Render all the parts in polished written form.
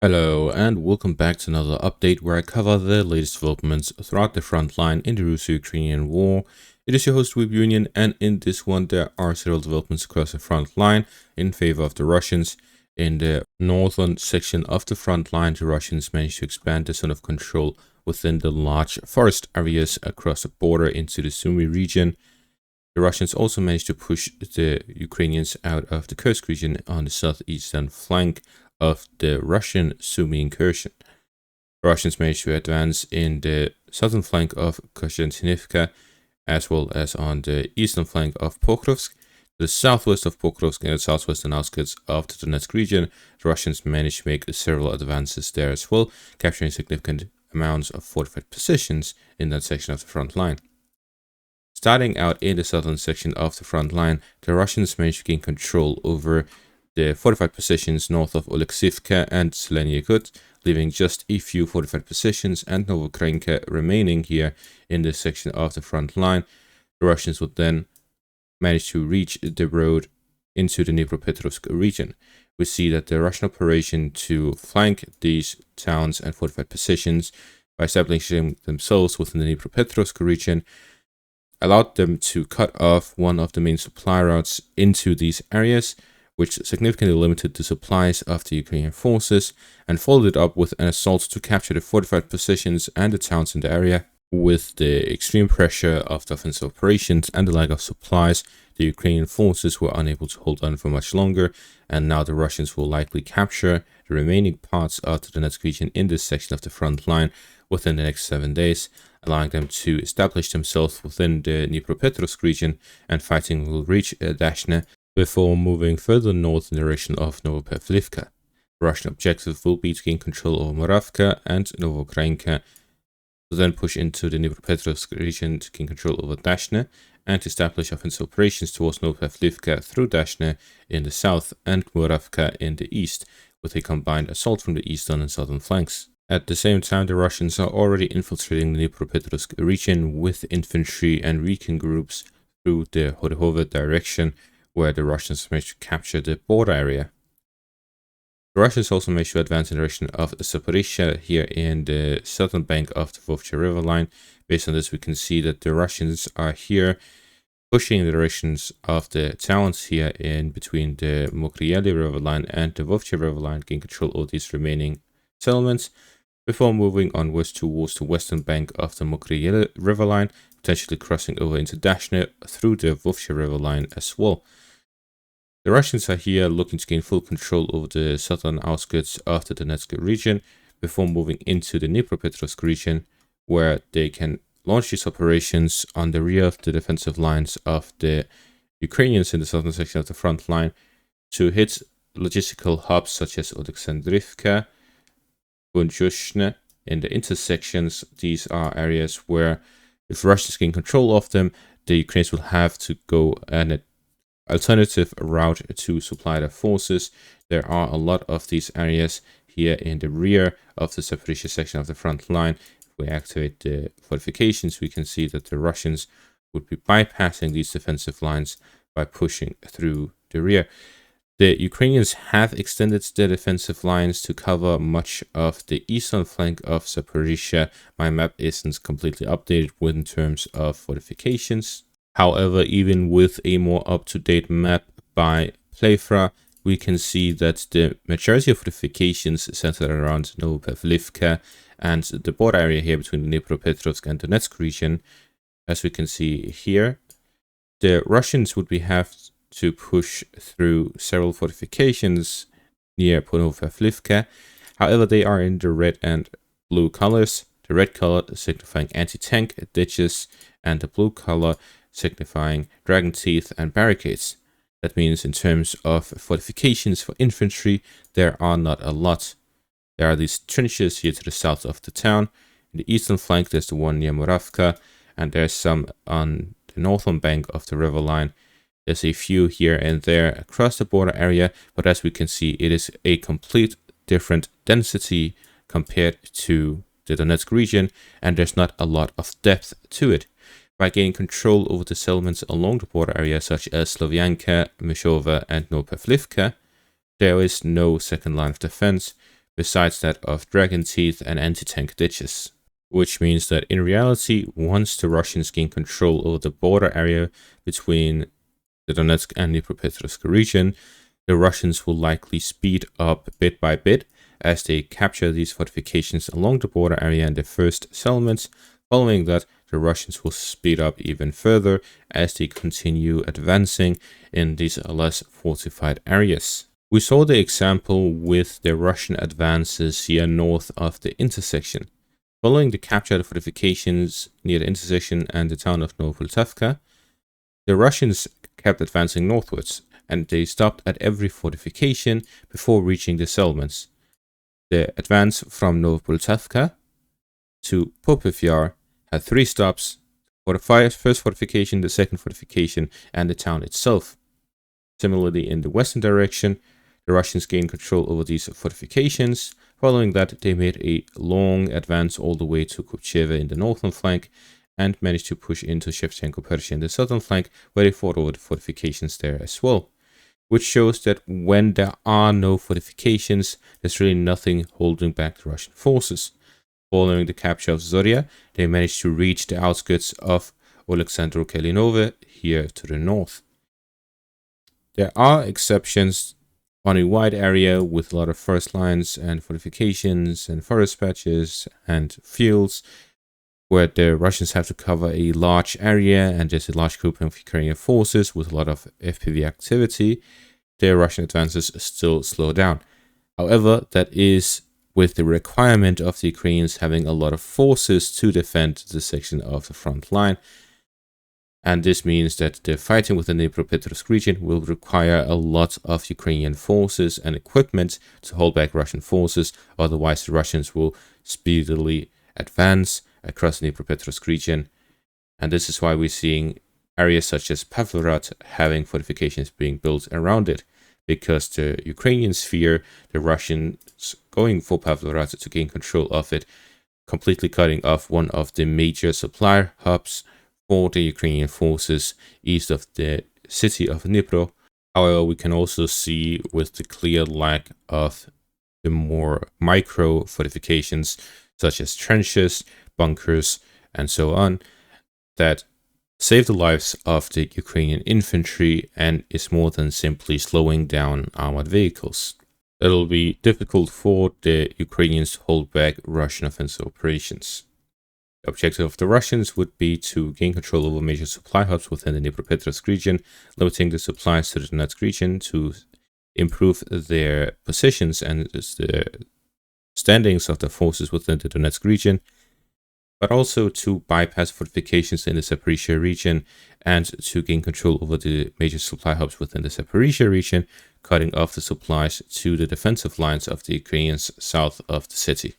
Hello and welcome back to another update where I cover the latest developments throughout the front line in the Russo-Ukrainian war. It is your host Union, and in this one there are several developments across the front line in favor of the Russians. In the northern section of the front line, the Russians managed to expand the zone of control within the large forest areas across the border into the Sumy region. The Russians also managed to push the Ukrainians out of the Kursk region on the southeastern flank of the Russian Sumy incursion. The Russians managed to advance in the southern flank of Kostyantynivka, as well as on the eastern flank of Pokrovsk. To the southwest of Pokrovsk and the southwestern outskirts of the Donetsk region, the Russians managed to make several advances there as well, capturing significant amounts of fortified positions in that section of the front line. Starting out in the southern section of the front line, the Russians managed to gain control over the fortified positions north of Oleksivka and Zeleny, leaving just a few fortified positions and Novokrenka remaining here in this section of the front line. The Russians would then manage to reach the road into the Dnipropetrovsk region. We see that the Russian operation to flank these towns and fortified positions by establishing themselves within the Dnipropetrovsk region allowed them to cut off one of the main supply routes into these areas, which significantly limited the supplies of the Ukrainian forces, and followed it up with an assault to capture the fortified positions and the towns in the area. With the extreme pressure of the offensive operations and the lack of supplies, the Ukrainian forces were unable to hold on for much longer, and now the Russians will likely capture the remaining parts of the Donetsk region in this section of the front line within the next 7 days, allowing them to establish themselves within the Dnipropetrovsk region, and fighting will reach Dashne before moving further north in the direction of Novopavlivka. The Russian objective will be to gain control over Moravka and Novokrenka, to then push into the Dnipropetrovsk region to gain control over Dashne, and establish offensive operations towards Novopavlivka through Dashne in the south and Moravka in the east, with a combined assault from the eastern and southern flanks. At the same time, the Russians are already infiltrating the Dnipropetrovsk region with infantry and recon groups through the Horhova direction, where the Russians managed to capture the border area. The Russians also managed to advance in the direction of Zaporizhia here in the southern bank of the Vovcha river line. Based on this, we can see that the Russians are here pushing in the directions of the towns here in between the Mokryeli river line and the Vovcha river line, gain control of these remaining settlements before moving onwards towards the western bank of the Mokryeli river line, potentially crossing over into Dashne through the Vovcha river line as well. The Russians are here looking to gain full control over the southern outskirts of the Donetsk region before moving into the Dnipropetrovsk region, where they can launch these operations on the rear of the defensive lines of the Ukrainians in the southern section of the front line to hit logistical hubs such as Oleksandrivka, Bunjushne. In the intersections, these are areas where if Russians gain control of them, the Ukrainians will have to go an alternative route to supply their forces. There are a lot of these areas here in the rear of the Zaporizhia section of the front line. If we activate the fortifications, we can see that the Russians would be bypassing these defensive lines by pushing through the rear. The Ukrainians have extended their defensive lines to cover much of the eastern flank of Zaporizhia. My map isn't completely updated in terms of fortifications. However, even with a more up-to-date map by Playfra, we can see that the majority of fortifications centered around Novopavlivka and the border area here between the Dnipropetrovsk and Donetsk region. As we can see here, the Russians would have to push through several fortifications near Novopavlivka. However, they are in the red and blue colors. The red color signifying anti-tank ditches, and the blue color signifying dragon teeth and barricades. That means in terms of fortifications for infantry, there are not a lot. There are these trenches here to the south of the town. In the eastern flank, there's the one near Moravka, and there's some on the northern bank of the river line. There's a few here and there across the border area, but as we can see, it is a complete different density compared to the Donetsk region, and there's not a lot of depth to it. By gaining control over the settlements along the border area, such as Slovyanka, Myshova, and Novopavlivka, there is no second line of defense, besides that of dragon teeth and anti-tank ditches. Which means that in reality, once the Russians gain control over the border area between the Donetsk and Dnipropetrovsk region, the Russians will likely speed up bit by bit as they capture these fortifications along the border area and the first settlements. Following that, the Russians will speed up even further as they continue advancing in these less fortified areas. We saw the example with the Russian advances here north of the intersection. Following the capture of the fortifications near the intersection and the town of Novopoltavka, the Russians kept advancing northwards, and they stopped at every fortification before reaching the settlements. The advance from Novopoltavka to Popovyar had 3 stops: for the first fortification, the second fortification, and the town itself. Similarly, in the western direction, the Russians gained control over these fortifications. Following that, they made a long advance all the way to Kopcheva in the northern flank and managed to push into Shevchenko-Pershing in the southern flank, where they fought over the fortifications there as well. Which shows that when there are no fortifications, there's really nothing holding back the Russian forces. Following the capture of Zorya, they managed to reach the outskirts of Oleksandro-Kalinove here to the north. There are exceptions on a wide area with a lot of forest lines and fortifications and forest patches and fields where the Russians have to cover a large area and there's a large group of Ukrainian forces with a lot of FPV activity. The Russian advances still slow down. However, that is with the requirement of the Ukrainians having a lot of forces to defend this section of the front line. And this means that the fighting within the Dnipropetrovsk region will require a lot of Ukrainian forces and equipment to hold back Russian forces. Otherwise, the Russians will speedily advance across the Dnipropetrovsk region. And this is why we're seeing areas such as Pavlograd having fortifications being built around it, because the Ukrainians fear the Russians going for Pavlograd to gain control of it, completely cutting off one of the major supply hubs for the Ukrainian forces east of the city of Dnipro. However, we can also see with the clear lack of the more micro fortifications, such as trenches, bunkers, and so on, that save the lives of the Ukrainian infantry and is more than simply slowing down armored vehicles. It'll be difficult for the Ukrainians to hold back Russian offensive operations. The objective of the Russians would be to gain control over major supply hubs within the Dnipropetrovsk region, limiting the supplies to the Donetsk region to improve their positions and the standings of the forces within the Donetsk region, but also to bypass fortifications in the Zaporizhia region and to gain control over the major supply hubs within the Zaporizhia region, cutting off the supplies to the defensive lines of the Ukrainians south of the city.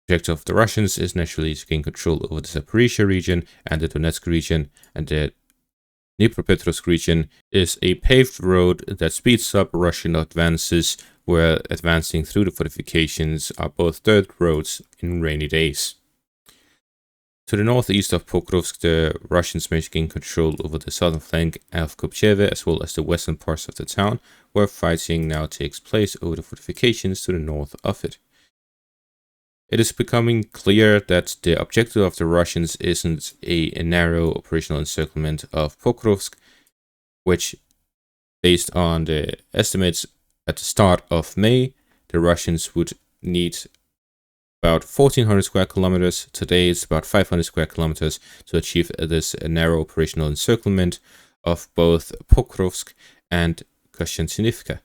The objective of the Russians is naturally to gain control over the Zaporizhia region and the Donetsk region, and the Dnipropetrovsk region is a paved road that speeds up Russian advances, where advancing through the fortifications are both dirt roads in rainy days. To the northeast of Pokrovsk, the Russians managed to gain control over the southern flank of Kopcheva as well as the western parts of the town, where fighting now takes place over the fortifications to the north of it. It is becoming clear that the objective of the Russians isn't a narrow operational encirclement of Pokrovsk, which, based on the estimates at the start of May, the Russians would need about 1,400 square kilometers. Today it's about 500 square kilometers to achieve this narrow operational encirclement of both Pokrovsk and Kostyantynivka.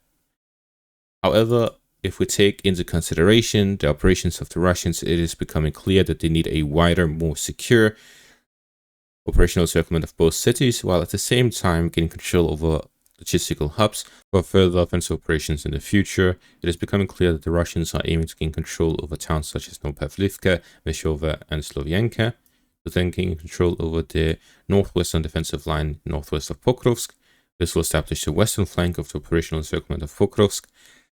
However, if we take into consideration the operations of the Russians, it is becoming clear that they need a wider, more secure operational encirclement of both cities, while at the same time getting control over logistical hubs for further offensive operations in the future. It is becoming clear that the Russians are aiming to gain control over towns such as Novopavlivka, Vyshova, and Slovianka, to then gain control over the northwestern defensive line northwest of Pokrovsk. This will establish the western flank of the operational encirclement of Pokrovsk,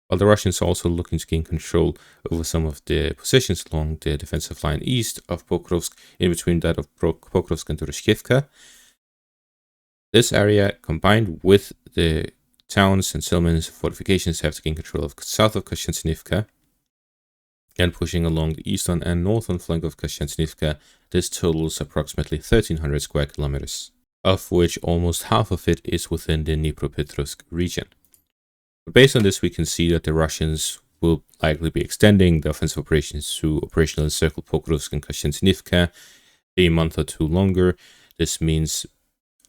while the Russians are also looking to gain control over some of the positions along the defensive line east of Pokrovsk, in between that of Pokrovsk and Doroshkivka. This area, combined with the towns and settlements fortifications, have to gain control of south of Kostyantynivka, and pushing along the eastern and northern flank of Kostyantynivka. This totals approximately 1,300 square kilometers, of which almost half of it is within the Dnipropetrovsk region. But based on this, we can see that the Russians will likely be extending the offensive operations to operational encircle Pokrovsk and Kostyantynivka a month or two longer. This means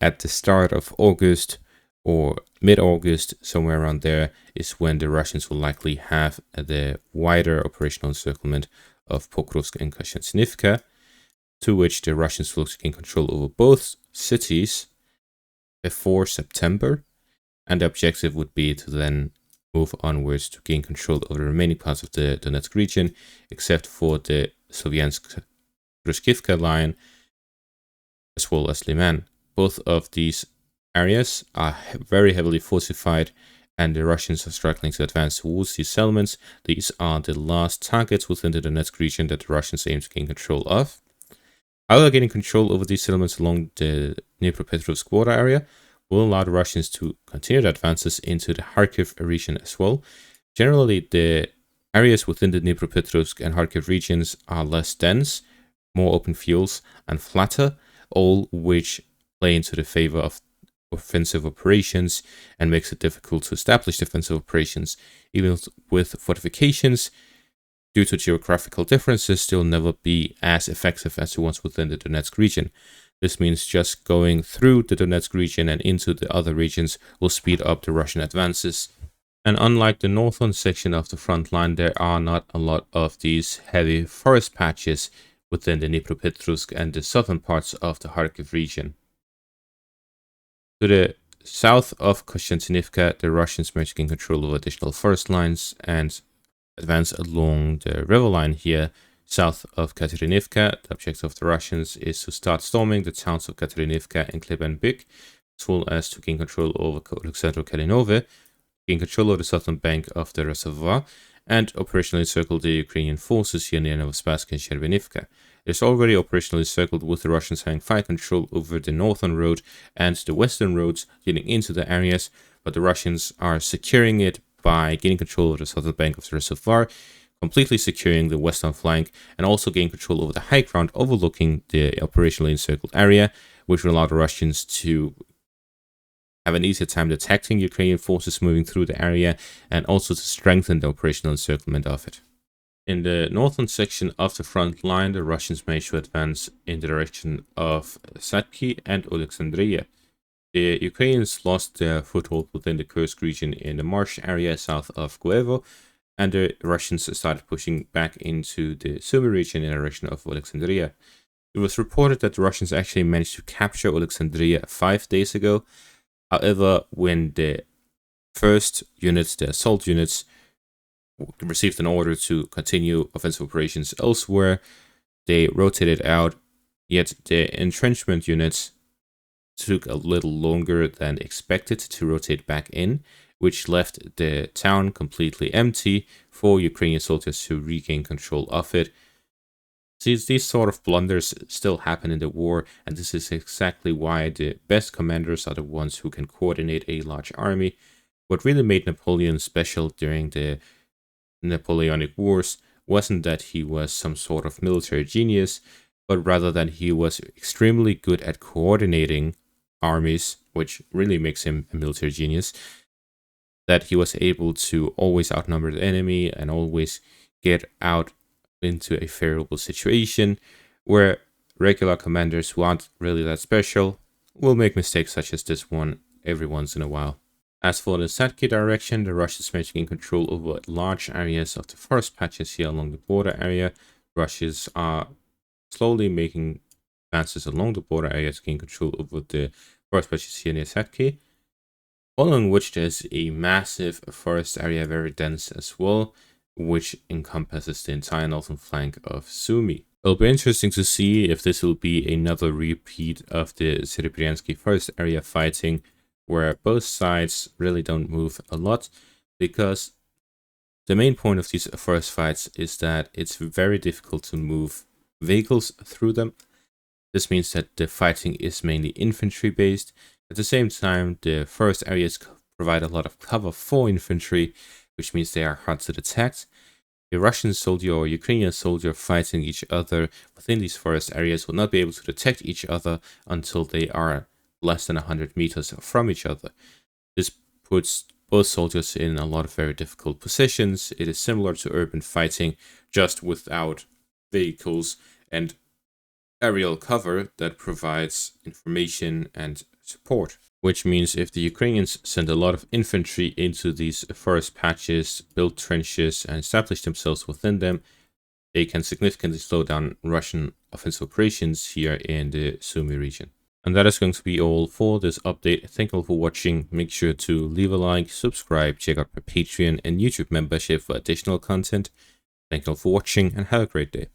at the start of August or mid-August, somewhere around there, is when the Russians will likely have the wider operational encirclement of Pokrovsk and Kostyantynivka, to which the Russians will gain control over both cities before September. And the objective would be to then move onwards to gain control over the remaining parts of the Donetsk region, except for the Sloviansk-Grushkivka line, as well as Liman. Both of these areas are very heavily fortified, and the Russians are struggling to advance towards these settlements. These are the last targets within the Donetsk region that the Russians aim to gain control of. However, gaining control over these settlements along the Dnipropetrovsk border area will allow the Russians to continue their advances into the Kharkiv region as well. Generally, the areas within the Dnipropetrovsk and Kharkiv regions are less dense, more open fields, and flatter, all which play into the favor of offensive operations and makes it difficult to establish defensive operations. Even with fortifications, due to geographical differences, they'll never be as effective as the ones within the Donetsk region. This means just going through the Donetsk region and into the other regions will speed up the Russian advances. And unlike the northern section of the front line, there are not a lot of these heavy forest patches within the Dnipropetrovsk and the southern parts of the Kharkiv region. To the south of Kostyantynivka, the Russians managed to gain control of additional forest lines and advance along the river line here. South of Katerinivka, the objective of the Russians is to start storming the towns of Katerinivka and Klebenbyk, as well as to gain control over Alexandro-Kalinove, gain control of the southern bank of the reservoir, and operationally encircle the Ukrainian forces here near Novospassky and Shchervenivka. It is already operationally encircled, with the Russians having fine control over the northern road and the western roads leading into the areas, but the Russians are securing it by gaining control of the southern bank of the reservoir, completely securing the western flank, and also gain control over the high ground overlooking the operationally encircled area, which will allow the Russians to have an easier time detecting Ukrainian forces moving through the area and also to strengthen the operational encirclement of it. In the northern section of the front line, the Russians managed to advance in the direction of Satki and Alexandria. The Ukrainians lost their foothold within the Kursk region in the marsh area south of Guevo, and the Russians started pushing back into the Sumy region in the direction of Alexandria. It was reported that the Russians actually managed to capture Alexandria 5 days ago. However, when the first units, the assault units, received an order to continue offensive operations elsewhere, they rotated out, yet the entrenchment units took a little longer than expected to rotate back in, which left the town completely empty for Ukrainian soldiers to regain control of it. Since these sort of blunders still happen in the war, and this is exactly why the best commanders are the ones who can coordinate a large army. What really made Napoleon special during the Napoleonic Wars wasn't that he was some sort of military genius, but rather that he was extremely good at coordinating armies, which really makes him a military genius. That he was able to always outnumber the enemy and always get out into a favorable situation, where regular commanders who aren't really that special will make mistakes such as this one every once in a while. As for the Satki direction, the Russians managed to gain control over large areas of the forest patches here along the border area. Russians are slowly making advances along the border area to gain control over the forest patches here near Satki, following which there's a massive forest area, very dense as well, which encompasses the entire northern flank of Sumy. It'll be interesting to see if this will be another repeat of the Serebryansky forest area fighting, where both sides really don't move a lot, because the main point of these forest fights is that it's very difficult to move vehicles through them. This means that the fighting is mainly infantry based. At the same time, the forest areas provide a lot of cover for infantry, which means they are hard to detect. A Russian soldier or Ukrainian soldier fighting each other within these forest areas will not be able to detect each other until they are less than 100 meters from each other. This puts both soldiers in a lot of very difficult positions. It is similar to urban fighting, just without vehicles and aerial cover that provides information and support. Which means if the Ukrainians send a lot of infantry into these forest patches, build trenches, and establish themselves within them, they can significantly slow down Russian offensive operations here in the Sumy region. And that is going to be all for this update. Thank you all for watching. Make sure to leave a like, subscribe, check out my Patreon and YouTube membership for additional content. Thank you all for watching and have a great day.